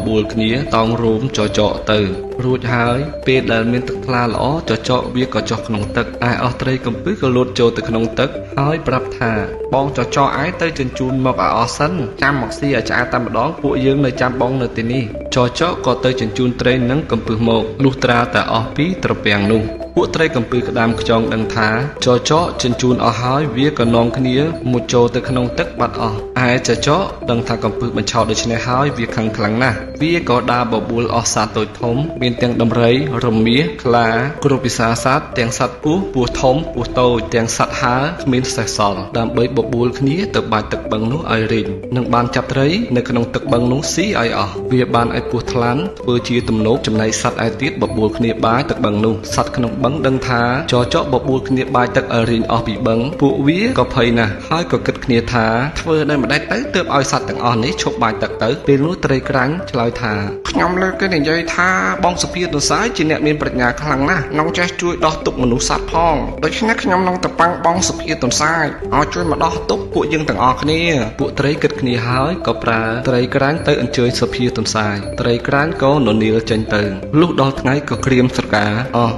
បួលគ្នាតោងរួមចចកទៅរួចហើយពេលដែលមានទឹកថ្លាល្អចចកវាក៏ចុះក្នុងទឹកឯអស់ត្រីកំពឹសក៏លោតចូលទៅក្នុងទឹកហើយប្រាប់ថាបងចចកឯងទៅជញ្ជូនមកឲ្យអស់សិនចាំមកស៊ីឲ្យឆ្អែតតែម្ដងពួកយើងនៅចាំបងនៅទីនេះចចកក៏ទៅជញ្ជូនត្រីនិងកំពឹសមកលុះត្រាតែអស់ពីត្រពាំងនោះពួកត្រីកំពឹសក្តាមខ្យងដឹងថាចចកជញ្ជូនអស់ហើយវាក៏នាំគ្នាមុជចូលទៅក្នុងទឹកបាត់អស់ឯចចកដឹងថាកំពឹសបញ្ឆោតដូច្នេះហើយវាខឹងខ្លាំងណាស់វាក៏ដើរបបួលអស់សត្វតូចធំមានទាំងដំរីរមាសខ្លាគ្រប់វិសាសត្វទាំងសត្វពស់ធំពស់តូចទាំងសត្វហើរគ្មានសេះសល់ដើម្បីបបួលគ្នាទៅបាចទឹកបឹងនោះឲ្យរីងនិងបានចាប់ត្រីនៅក្នុងទឹកបឹងនោះស៊ីឲ្យអស់វាបានឲ្យពស់ថ្លាន់ធ្វើជាទំនោកចំណែកសត្វឯទៀតបបួលគ្នាបាចទឹកបឹងនោះសត្វក្នុងបឹងដឹងថាចចកបបួលគ្នាបាចទឹកឲ្យរីងអស់ពីបឹងពួកវាក៏ភ័យណាស់ហើយក៏គិតគ្នាថាធ្វើដូចម្ដេចទៅទើបឲ្យសត្វទាំងអស់នេះឈប់បាចទឹកទៅពេលនោះត្រីក្រាញ់ឆ្លើយថាខ្ញុំលើកគេនិយាយថាបងសុភាទន្សាយជាអ្នកមានប្រាជ្ញាខ្លាំងណាស់នងចេះជួយដោះទុក្ខមនុស្សសត្វផងដូច្នេះខ្ញុំនឹងទៅប៉ាំងបងសុភាទន្សាយឲ្យជួយមកដោះទុក្ខពួកយើងទាំងអស់គ្នាពួកត្រីគិតគ្នាហើយក៏ប្រើត្រីក្រាញ់ទៅអញ្ជើញសុភាទន្សាយត្រីក្រាញ់ក៏ននៀលចេញទៅលុះដល់ថ្ងៃក៏ក្រៀមស្រកាអស់